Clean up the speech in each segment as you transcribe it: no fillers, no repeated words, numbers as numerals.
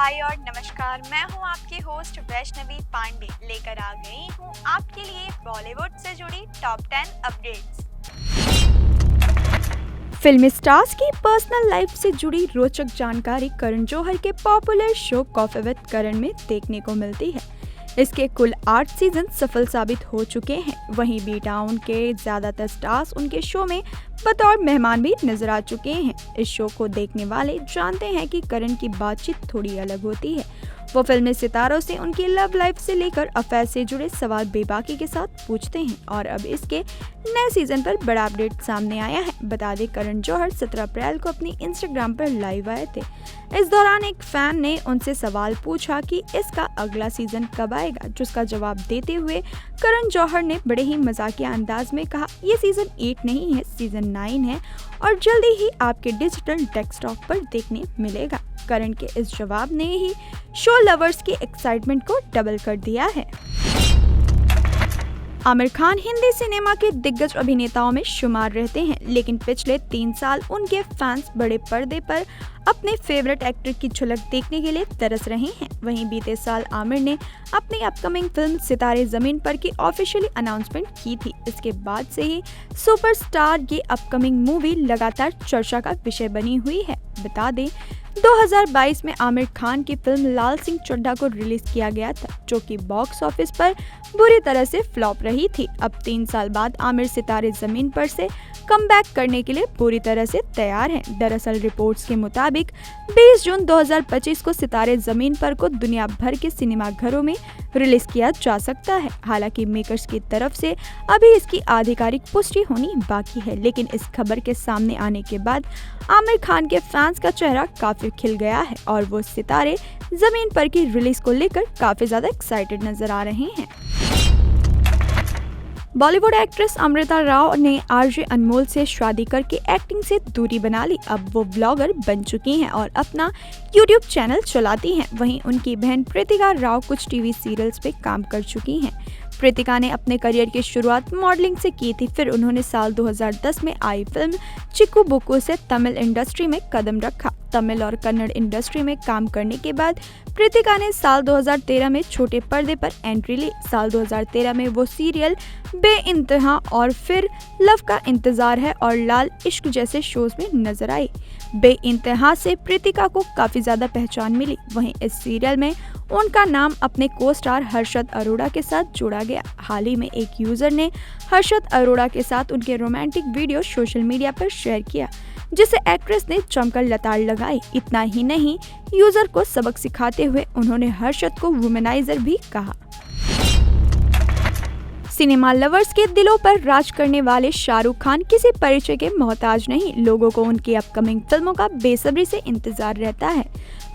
हाय और नमस्कार। मैं हूं आपकी होस्ट वैष्णवी पांडे, लेकर आ गई हूं आपके लिए बॉलीवुड से जुड़ी टॉप 10 अपडेट्स। फिल्मी स्टार्स की पर्सनल लाइफ से जुड़ी रोचक जानकारी करण जौहर के पॉपुलर शो कॉफी विद करण में देखने को मिलती है। इसके कुल 8 सीजन सफल साबित हो चुके हैं। वहीं बी टाउन के ज्यादातर स्टार्स उनके शो में बतौर मेहमान भी नजर आ चुके हैं। इस शो को देखने वाले जानते हैं कि करण की बातचीत थोड़ी अलग होती है। वो फिल्मी सितारों से उनकी लव लाइफ से लेकर अफेयर से जुड़े सवाल बेबाकी के साथ पूछते हैं और अब इसके नए सीजन पर बड़ा अपडेट सामने आया है। बता दें, करण जौहर 17 अप्रैल को अपनी इंस्टाग्राम पर लाइव आए थे। इस दौरान एक फैन ने उनसे सवाल पूछा कि इसका अगला सीजन कब आएगा, जिसका जवाब देते हुए करण जौहर ने बड़े ही मजाकिया अंदाज में कहा, ये सीजन 8 नहीं है, सीजन 9 है और जल्दी ही आपके डिजिटल डेस्कटॉप पर देखने मिलेगा। करण के इस जवाब ने ही शो लवर्स की एक्साइटमेंट को डबल कर दिया है। आमिर खान हिंदी सिनेमा के दिग्गज अभिनेताओं में शुमार रहते हैं, लेकिन पिछले 3 साल उनके फैंस बड़े पर्दे पर अपने फेवरेट एक्टर की झलक देखने के लिए तरस रहे हैं। वहीं बीते साल आमिर ने अपनी अपकमिंग फिल्म सितारे जमीन पर की ऑफिशियली अनाउंसमेंट की थी। इसके बाद से ही सुपरस्टार की अपकमिंग मूवी लगातार चर्चा का विषय बनी हुई है। बता दें, 2022 में आमिर खान की फिल्म लाल सिंह चड्ढा को रिलीज किया गया था, जो कि बॉक्स ऑफिस पर बुरी तरह से फ्लॉप रही थी। अब 3 साल बाद आमिर सितारे जमीन पर से कमबैक करने के लिए पूरी तरह से तैयार हैं। दरअसल रिपोर्ट्स के मुताबिक 20 जून 2025 को सितारे जमीन पर को दुनिया भर के सिनेमाघरों में रिलीज किया जा सकता है। हालांकि मेकर्स की तरफ से अभी इसकी आधिकारिक पुष्टि होनी बाकी है, लेकिन इस खबर के सामने आने के बाद आमिर खान के फैंस का चेहरा काफी खिल गया है और वो सितारे जमीन पर की रिलीज को लेकर काफी ज्यादा एक्साइटेड नजर आ रहे हैं। बॉलीवुड एक्ट्रेस अमृता राव ने आरजे अनमोल से शादी करके एक्टिंग से दूरी बना ली। अब वो ब्लॉगर बन चुकी हैं और अपना यूट्यूब चैनल चलाती हैं। वहीं उनकी बहन प्रीतिका राव कुछ टीवी सीरियल्स पे काम कर चुकी हैं। प्रीतिका ने अपने करियर की शुरुआत मॉडलिंग से की थी, फिर उन्होंने साल 2010 में आई फिल्म चिक्कू बुक्कू से तमिल इंडस्ट्री में कदम रखा। तमिल और कन्नड़ इंडस्ट्री में काम करने के बाद प्रीतिका ने साल 2013 में छोटे पर्दे पर एंट्री ली। साल 2013 में वो सीरियल बेइंतहा और फिर लव का इंतजार है और लाल इश्क जैसे शोज में नजर आई। बेइंतहा से प्रीतिका को काफी ज्यादा पहचान मिली। वहीं इस सीरियल में उनका नाम अपने को स्टार हर्षद अरोड़ा के साथ जोड़ा गया। हाल ही में एक यूजर ने हर्षद अरोड़ा के साथ उनके रोमांटिक वीडियो सोशल मीडिया पर शेयर किया, जिसे एक्ट्रेस ने जमकर लताड़ लगाई। इतना ही नहीं, यूजर को सबक सिखाते हुए उन्होंने हर्षद को वुमेनाइजर भी कहा। सिनेमा लवर्स के दिलों पर राज करने वाले शाहरुख खान किसी परिचय के मोहताज नहीं। लोगों को उनकी अपकमिंग फिल्मों का बेसब्री से इंतजार रहता है।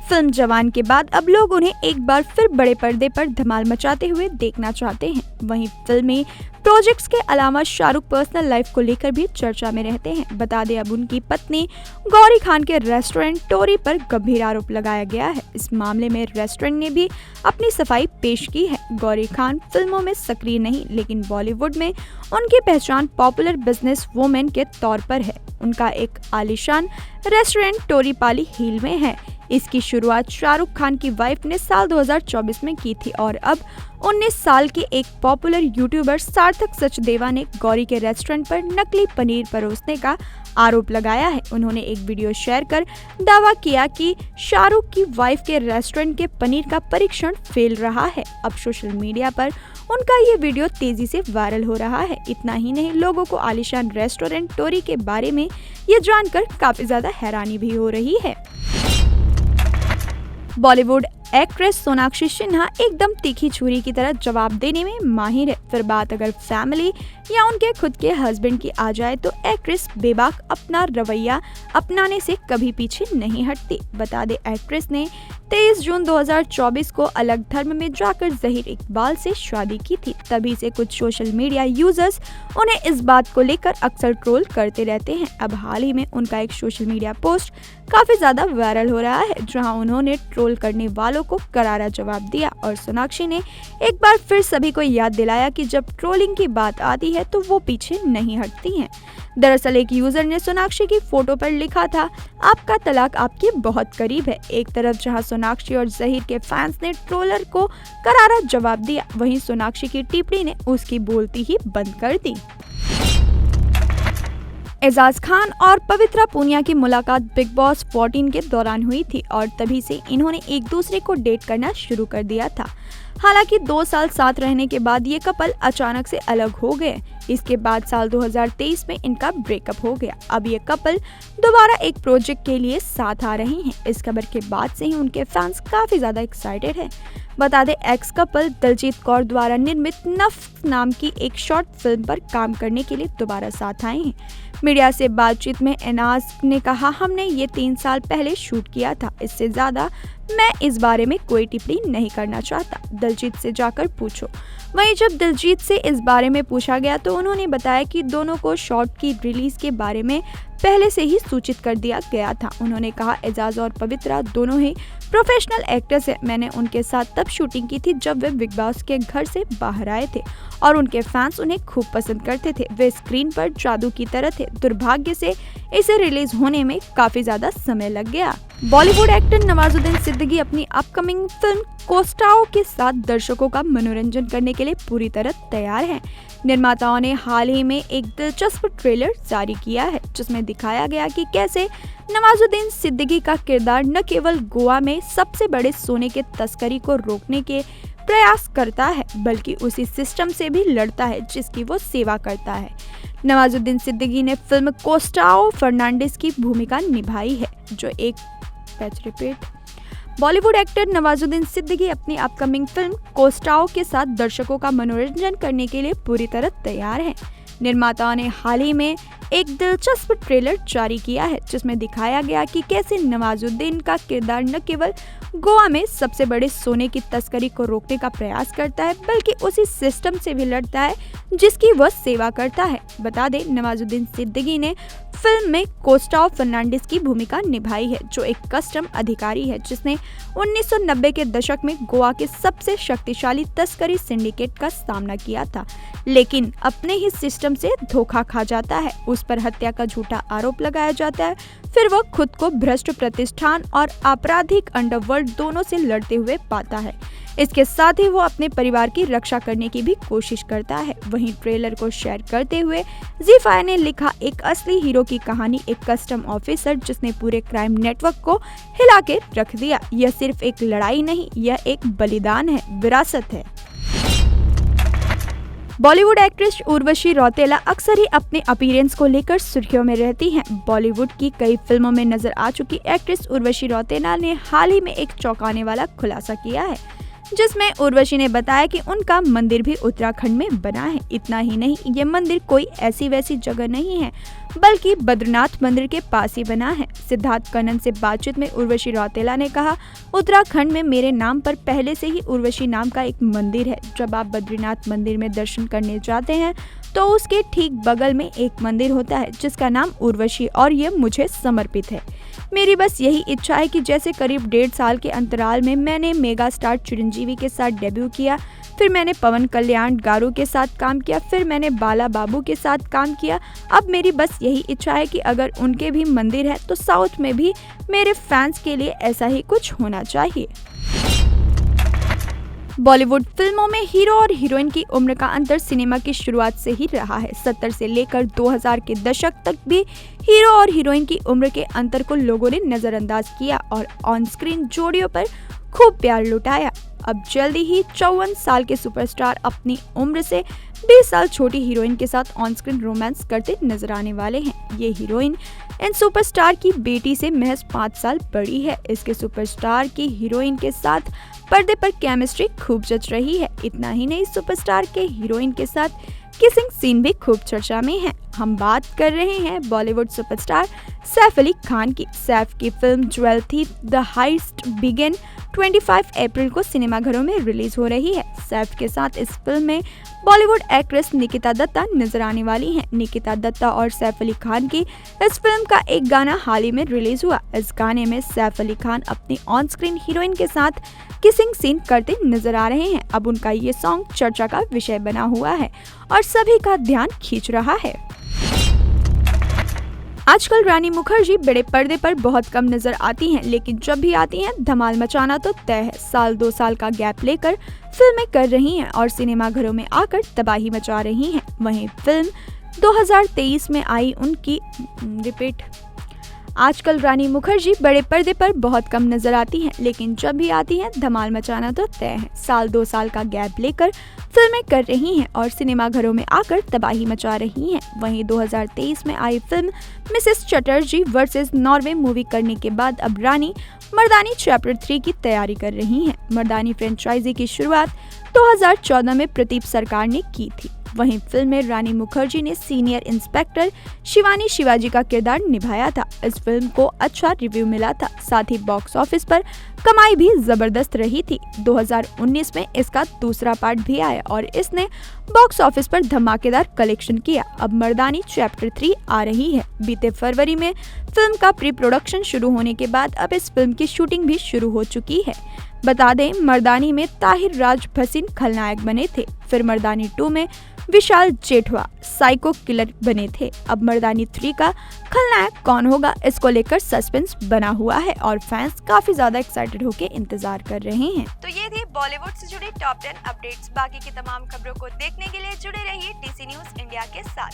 फिल्म जवान के बाद अब लोग उन्हें एक बार फिर बड़े पर्दे पर धमाल मचाते हुए देखना चाहते हैं। वहीं फिल्मी प्रोजेक्ट्स के अलावा शाहरुख पर्सनल लाइफ को लेकर भी चर्चा में रहते हैं। बता दें, अब उनकी पत्नी गौरी खान के रेस्टोरेंट टोरी पर गंभीर आरोप लगाया गया है। इस मामले में रेस्टोरेंट ने भी अपनी सफाई पेश की है। गौरी खान फिल्मों में सक्रिय नहीं, लेकिन बॉलीवुड में उनकी पहचान पॉपुलर बिजनेस वुमेन के तौर पर है। उनका एक आलीशान रेस्टोरेंट टोरी पाली हिल में है। इसकी शुरुआत शाहरुख खान की वाइफ ने साल 2024 में की थी और अब 19 साल के एक पॉपुलर यूट्यूबर सार्थक सचदेवा ने गौरी के रेस्टोरेंट पर नकली पनीर परोसने का आरोप लगाया है। उन्होंने एक वीडियो शेयर कर दावा किया कि शाहरुख की वाइफ के रेस्टोरेंट के पनीर का परीक्षण फेल रहा है। अब सोशल मीडिया पर उनका ये वीडियो तेजी से वायरल हो रहा है। इतना ही नहीं, लोगों को आलीशान रेस्टोरेंट टोरी के बारे में ये जानकर काफी ज्यादा हैरानी भी हो रही है। बॉलीवुड एक्ट्रेस सोनाक्षी सिन्हा एकदम तीखी छुरी की तरह जवाब देने में माहिर है। फिर बात अगर फैमिली या उनके खुद के हस्बैंड की आ जाए तो एक्ट्रेस बेबाक अपना रवैया अपनाने से कभी पीछे नहीं हटती। बता दे, एक्ट्रेस ने 23 जून 2024 को अलग धर्म में जाकर जहीर इकबाल से शादी की थी। तभी से कुछ सोशल मीडिया यूजर्स उन्हें इस बात को लेकर अक्सर ट्रोल करते रहते हैं। अब हाल ही में उनका एक सोशल मीडिया पोस्ट काफी ज्यादा वायरल हो रहा है, जहां उन्होंने ट्रोल करने वालों वालों को करारा जवाब दिया और सोनाक्षी ने एक बार फिर सभी को याद दिलाया कि जब ट्रोलिंग की बात आती है तो वो पीछे नहीं हटती हैं। दरअसल एक यूजर ने सोनाक्षी की फोटो पर लिखा था, आपका तलाक आपके बहुत करीब है। एक तरफ जहां सोनाक्षी और ज़हीर के फैंस ने ट्रोलर को करारा जवाब दिया, वहीं सोनाक्षी की टिप्पणी ने उसकी बोलती ही बंद कर दी। एजाज खान और पवित्रा पूनिया की मुलाकात बिग बॉस 14 के दौरान हुई थी और तभी से इन्होंने एक दूसरे को डेट करना शुरू कर दिया था। हालांकि 2 साल साथ रहने के बाद ये कपल अचानक से अलग हो गए। इसके बाद साल 2023 में इनका ब्रेकअप हो गया। अब ये कपल दोबारा एक प्रोजेक्ट के लिए साथ आ रहे हैं। इस खबर के बाद से ही उनके फैंस काफी ज्यादा एक्साइटेड हैं। बता दें, एक्स कपल दिलजीत कौर द्वारा निर्मित नफ्स नाम की एक शॉर्ट फिल्म पर काम करने के लिए दोबारा साथ आए हैं। मीडिया से बातचीत में एनाज ने कहा, हमने ये 3 साल पहले शूट किया था, इससे ज्यादा मैं इस बारे में कोई टिप्पणी नहीं करना चाहता, दिलजीत से जाकर पूछो। वहीं जब दिलजीत से इस बारे में पूछा गया तो उन्होंने बताया कि दोनों को शॉर्ट की रिलीज के बारे में पहले से ही सूचित कर दिया गया था। उन्होंने कहा, एजाज और पवित्रा दोनों ही प्रोफेशनल एक्टर्स हैं। मैंने उनके साथ तब शूटिंग की थी जब वे बिग बॉस के घर से बाहर आए थे और उनके फैंस उन्हें खूब पसंद करते थे। वे स्क्रीन पर जादू की तरह थे। दुर्भाग्य से इसे रिलीज होने में काफी ज्यादा समय लग गया। बॉलीवुड एक्टर नवाजुद्दीन सिद्दीकी अपनी अपकमिंग फिल्म कोस्टाओ के साथ दर्शकों का मनोरंजन करने के लिए पूरी तरह तैयार हैं। निर्माताओं ने हाल ही में एक दिलचस्प ट्रेलर जारी किया है जिसमें दिखाया गया कि कैसे नवाजुद्दीन सिद्दीकी का किरदार न केवल गोवा में सबसे बड़े सोने के तस्करी को रोकने के प्रयास करता है बल्कि उसी सिस्टम से भी लड़ता है जिसकी वो सेवा करता है। नवाजुद्दीन सिद्दीकी ने फिल्म कोस्टाओ फर्नांडिस की भूमिका निभाई है जो एक बॉलीवुड एक्टर नवाजुद्दीन सिद्दीकी अपनी अपकमिंग फिल्म कोस्टाओ के साथ दर्शकों का मनोरंजन करने के लिए पूरी तरह तैयार हैं। निर्माताओं ने हाल ही में एक दिलचस्प ट्रेलर जारी किया है जिसमें दिखाया गया कि कैसे नवाजुद्दीन का किरदार न केवल गोवा में सबसे बड़े सोने की तस्करी को रोकने का प्रयास करता है बल्कि उसी सिस्टम से भी लड़ता है जिसकी वह सेवा करता है। बता दें, नवाजुद्दीन सिद्दीकी ने फिल्म में कोस्टाओ फर्नांडिस की भूमिका निभाई है जो एक कस्टम अधिकारी है जिसने 1990 के दशक में गोवा के सबसे शक्तिशाली तस्करी सिंडिकेट का सामना किया था, लेकिन अपने ही सिस्टम से धोखा खा जाता है। उस पर हत्या का झूठा आरोप लगाया जाता है, फिर वह खुद को भ्रष्ट प्रतिष्ठान और आपराधिक अंडरवर्ल्ड दोनों से लड़ते हुए पाता है। इसके साथ ही वो अपने परिवार की रक्षा करने की भी कोशिश करता है। वहीं ट्रेलर को शेयर करते हुए ZEE5 ने लिखा, एक असली हीरो की कहानी, एक कस्टम ऑफिसर जिसने पूरे क्राइम नेटवर्क को हिला के रख दिया। यह सिर्फ एक लड़ाई नहीं, यह एक बलिदान है, विरासत है। बॉलीवुड एक्ट्रेस उर्वशी रौतेला अक्सर ही अपने अपीयरेंस को लेकर सुर्खियों में रहती हैं। बॉलीवुड की कई फिल्मों में नजर आ चुकी एक्ट्रेस उर्वशी रौतेला ने हाल ही में एक चौंकाने वाला खुलासा किया है जिसमें उर्वशी ने बताया कि उनका मंदिर भी उत्तराखंड में बना है। इतना ही नहीं, ये मंदिर कोई ऐसी वैसी जगह नहीं है बल्कि बद्रीनाथ मंदिर के पास ही बना है। सिद्धार्थ कनन से बातचीत में उर्वशी रौतेला ने कहा, उत्तराखंड में मेरे नाम पर पहले से ही उर्वशी नाम का एक मंदिर है। जब आप बद्रीनाथ मंदिर में दर्शन करने जाते हैं तो उसके ठीक बगल में एक मंदिर होता है जिसका नाम उर्वशी और ये मुझे समर्पित है। मेरी बस यही इच्छा है कि जैसे करीब 1.5 साल के अंतराल में मैंने मेगा स्टार चिरंजीवी के साथ डेब्यू किया, फिर मैंने पवन कल्याण गारू के साथ काम किया, फिर मैंने बाला बाबू के साथ काम किया। अब मेरी बस यही इच्छा है कि अगर उनके भी मंदिर है तो साउथ में भी मेरे फैंस के लिए ऐसा ही कुछ होना चाहिए। बॉलीवुड फिल्मों में हीरो और हीरोइन की उम्र का अंतर सिनेमा की शुरुआत से ही रहा है। 70 से लेकर 2000 के दशक तक भी हीरो और हीरोइन की उम्र के अंतर को लोगों ने नजरअंदाज किया और ऑन स्क्रीन जोड़ियों पर खूब प्यार लुटाया। अब जल्दी ही 54 साल के सुपरस्टार अपनी उम्र से 20 साल छोटी हीरोइन के साथ ऑन स्क्रीन रोमांस करते नजर आने वाले हैं। ये हीरोइन इन सुपरस्टार की बेटी से महज 5 साल बड़ी है। इसके सुपरस्टार की हीरोइन के साथ पर्दे पर केमिस्ट्री खूब जच रही है। इतना ही नहीं, सुपरस्टार के हीरोइन के साथ किसिंग सीन भी खूब चर्चा में है। हम बात कर रहे हैं बॉलीवुड सुपरस्टार सैफ अली खान की। सैफ की film jewel thief the highest begin 25 अप्रैल को सिनेमाघरों में रिलीज हो रही है। सैफ के साथ इस फिल्म में बॉलीवुड एक्ट्रेस निकिता दत्ता नजर आने वाली हैं। निकिता दत्ता और सैफ अली खान की इस फिल्म का एक गाना हाल ही में रिलीज हुआ। इस गाने में सैफ अली खान अपनी ऑन स्क्रीन हीरोइन के साथ किसिंग सीन करते नजर आ रहे हैं। अब उनका ये सॉन्ग चर्चा का विषय बना हुआ है और सभी का ध्यान खींच रहा है। आजकल रानी मुखर्जी बड़े पर्दे पर बहुत कम नजर आती हैं, लेकिन जब भी आती हैं धमाल मचाना तो तय है। साल 2 साल का गैप लेकर फिल्में कर रही हैं और सिनेमाघरों में आकर तबाही मचा रही हैं। वहीं फिल्म 2023 में आई उनकी आजकल रानी मुखर्जी बड़े पर्दे पर बहुत कम नजर आती हैं, लेकिन जब भी आती हैं धमाल मचाना तो तय है। साल 2 साल का गैप लेकर फिल्में कर रही हैं और सिनेमाघरों में आकर तबाही मचा रही हैं। वहीं 2023 में आई film Mrs Chatterjee versus Norway movie करने के बाद अब रानी मर्दानी चैप्टर 3 की तैयारी कर रही हैं। मर्दानी फ्रेंचाइजी की शुरुआत 2014 में प्रदीप सरकार ने की थी। वहीं फिल्म में रानी मुखर्जी ने सीनियर इंस्पेक्टर शिवानी शिवाजी का किरदार निभाया था। इस फिल्म को अच्छा रिव्यू मिला था, साथ ही बॉक्स ऑफिस पर कमाई भी जबरदस्त रही थी। 2019 में इसका दूसरा पार्ट भी आया और इसने बॉक्स ऑफिस पर धमाकेदार कलेक्शन किया। अब मर्दानी चैप्टर 3 आ रही है। बीते फरवरी में फिल्म का प्री प्रोडक्शन शुरू होने के बाद अब इस फिल्म की शूटिंग भी शुरू हो चुकी है। बता दें, मर्दानी में ताहिर राज भसीन खलनायक बने थे। फिर मर्दानी 2 में विशाल जेठवा साइको किलर बने थे। अब मर्दानी 3 का खलनायक कौन होगा, इसको लेकर सस्पेंस बना हुआ है और फैंस काफी ज्यादा एक्साइटेड होकर इंतजार कर रहे हैं। तो ये थे बॉलीवुड से जुड़े टॉप 10 अपडेट्स। बाकी की तमाम खबरों को देखने के लिए जुड़े रहिए DC न्यूज़ इंडिया के साथ।